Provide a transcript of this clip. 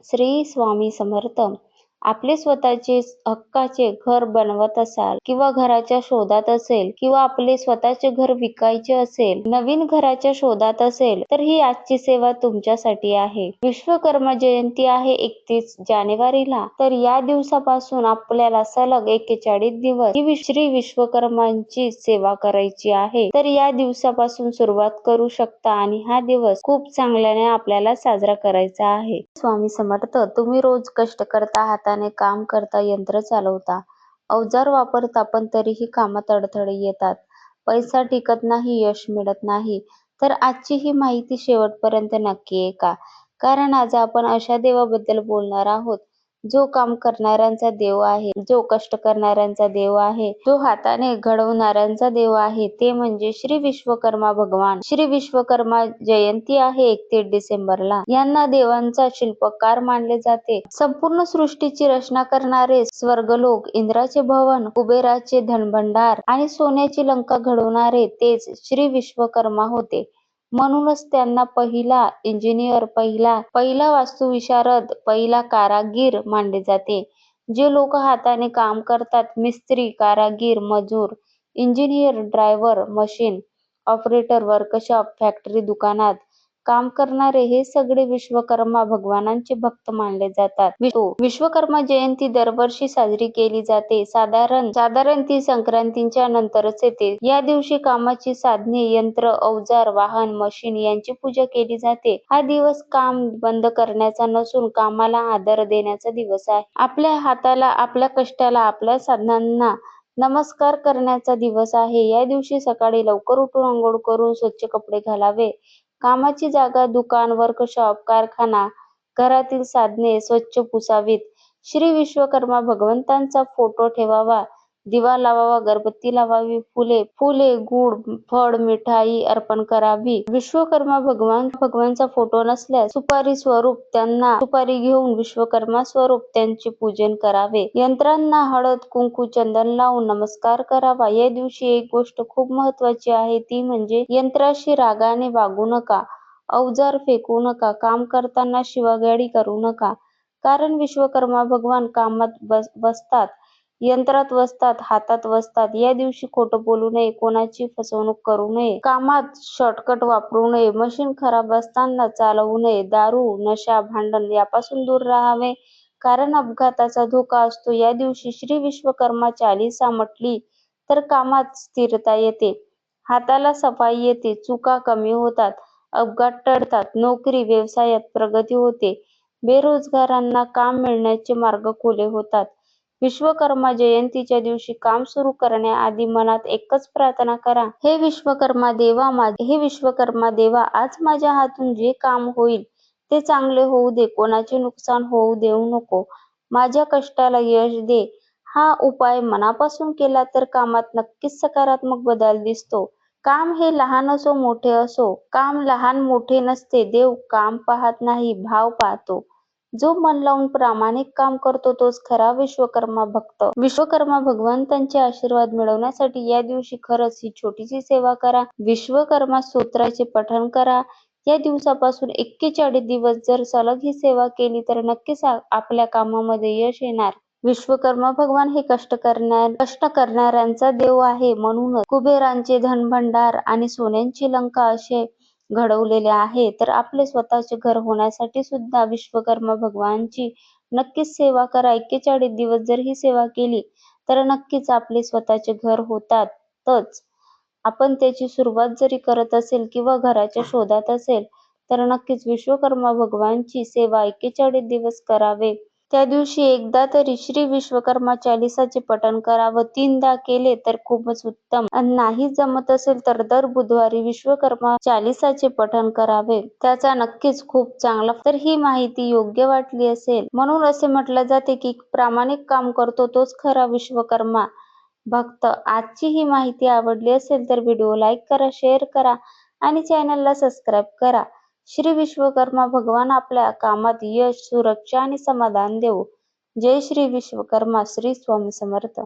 श्री स्वामी समर्थ. आपले स्वतःचे हक्काचे घर बनवत असाल किंवा घराच्या शोधात असेल किंवा आपले स्वतःचे घर विकायचे असेल, नवीन घराच्या शोधात असेल, तर ही आजची सेवा तुमच्यासाठी आहे. विश्वकर्मा जयंती आहे 31 जानेवारीला. तर या दिवसापासून आपल्याला सलग 41 दिवस ही श्री विश्वकर्मांची सेवा करायची आहे. तर या दिवसापासून सुरुवात करू शकता आणि हा दिवस खूप चांगल्याने आपल्याला साजरा करायचा आहे. स्वामी समर्थ. तुम्ही रोज कष्ट करता, हाताने काम करता, यंत्र चालवता, अवजार वापरता, पण तरीही कामात अडथळे येतात. पैसा टिकत नाही, यश मिळत नाही. तर आजची ही माहिती शेवटपर्यंत नक्की ऐका, कारण आज आपण अशा देवाबद्दल बोलणार आहोत जो काम करणाऱ्यांचा देव आहे, जो कष्ट करणाऱ्यांचा देव आहे, जो हाताने घडवणाऱ्यांचा देव आहे, ते म्हणजे श्री विश्वकर्मा भगवान. श्री विश्वकर्मा जयंती आहे 31 डिसेंबरला. यांना देवांचा शिल्पकार मानले जाते. संपूर्ण सृष्टीची रचना करणारे स्वर्गलोक, इंद्राचे भवन, कुबेराचे धनभंडार आणि सोन्याची लंका घडवणारे तेच श्री विश्वकर्मा होते. म्हणूनच त्यांना पहिला इंजिनियर, पहिला वास्तुविशारद, पहिला कारागीर मानले जाते. जे लोक हाताने काम करतात, मिस्त्री, कारागीर, मजूर, engineer, driver, machine operator, workshop, factory, दुकानात काम करणारे, हे सगळे विश्वकर्मा भगवानांचे भक्त मानले जातात. विश्वकर्मा जयंती दरवर्षी साजरी केली जाते. साधारण ती संक्रांतीच्या नंतरच येते. या दिवशी कामाची साधने, यंत्र, अवजार, वाहन, मशीन यांची पूजा केली जाते. हा दिवस काम बंद करण्याचा नसून कामाला आदर देण्याचा दिवस आहे. आपल्या हाताला, आपल्या कष्टाला, आपल्या साधनांना नमस्कार करण्याचा दिवस आहे. या दिवशी सकाळी लवकर उठून अंघोळ करून स्वच्छ कपडे घालावे. कामाची जागा, दुकान, वर्कशॉप, कारखाना, घरातील साधने स्वच्छ पुसावीत. श्री विश्वकर्मा भगवंतांचा फोटो ठेवावा. दिवा लावावा, अगरबत्ती लावावी, फुले, गुळ, फळ, मिठाई अर्पण करावी. विश्वकर्मा भगवानचा फोटो नसल्यास सुपारी स्वरूप त्यांना सुपारी घेऊन विश्वकर्मा स्वरूप त्यांचे पूजन करावे. यंत्रांना हळद, कुंकू, चंदन लावून नमस्कार करावा. या दिवशी एक गोष्ट खूप महत्वाची आहे, ती म्हणजे यंत्राशी रागाने वागू नका, अवजार फेकू नका, काम करताना शिवागाळी करू नका. कारण विश्वकर्मा भगवान कामात बसतात, यंत्रात बसतात, हातात बसतात. या दिवशी खोटं बोलू नये, कोणाची फसवणूक करू नये, कामात शॉर्टकट वापरू नये, मशीन खराब असताना चालवू नये, दारू, नशा, भांडण यापासून दूर राहावे, कारण अपघाताचा धोका असतो. या दिवशी श्री विश्वकर्मा चालीसा म्हटली तर कामात स्थिरता येते, हाताला सफाई येते, चुका कमी होतात, अपघात टळतात, नोकरी व्यवसायात प्रगती होते, बेरोजगारांना काम मिळण्याचे मार्ग खुले होतात. विश्वकर्मा जयंतीच्या दिवशी काम सुरू करण्याआधी मनात एकच प्रार्थना करा, हे विश्वकर्मा देवा, आज माझ्या हातून जे काम होईल ते चांगले होऊ दे, कोणाचे नुकसान होऊ देऊ नको, माझ्या कष्टाला यश दे. हा उपाय मनापासून केला तर कामात नक्कीच सकारात्मक बदल दिसतो. काम हे लहान असो मोठे असो, काम लहान मोठे नसते, देव काम पाहत नाही, भाव पाहतो. जो मन लावून प्रामाणिक काम करतो तोच खरा विश्वकर्मा भक्त. विश्वकर्मा भगवंतांचे आशीर्वाद मिळवण्यासाठी या दिवशी खरंच ही छोटीशी सेवा करा. विश्वकर्मा स्तोत्राचे पठण करा. या दिवसापासून 41 दिवस जर सलग ही सेवा केली तर नक्कीच आपल्या कामामध्ये यश येणार. विश्वकर्मा भगवान हे कष्ट करणाऱ्यांचा देव आहे. म्हणूनच कुबेरांचे धनभंडार आणि सोन्यांची लंका असे घडवलेले आहे. तर आपले स्वतःचे घर होण्यासाठी सुद्धा विश्वकर्मा भगवानची नक्कीच सेवा करा. 41 दिवस जर ही सेवा केली तर नक्कीच आपले स्वतःचे घर होतातच. आपण त्याची सुरुवात जरी करत असेल किंवा घराच्या शोधात असेल तर नक्कीच विश्वकर्मा भगवानची सेवा 41 दिवस करावे. त्या दिवशी एकदा तरी श्री विश्वकर्मा चालीसाचे पठण करावं. 3दा केले तर खूपच उत्तम. नाही जमत असेल तर दर बुधवारी विश्वकर्मा चालीसाचे पठण करावे. त्याचा नक्कीच खूप चांगला. तर ही माहिती योग्य वाटली असेल म्हणून असे म्हटले जाते की प्रामाणिक काम करतो तोच खरा विश्वकर्मा भक्त. आजची ही माहिती आवडली असेल तर व्हिडिओ लाईक करा, शेअर करा आणि चॅनलला सबस्क्राईब करा. श्री विश्वकर्मा भगवान आपल्या कामात यश, सुरक्षा आणि समाधान देवो. जय श्री विश्वकर्मा. श्री स्वामी समर्थ.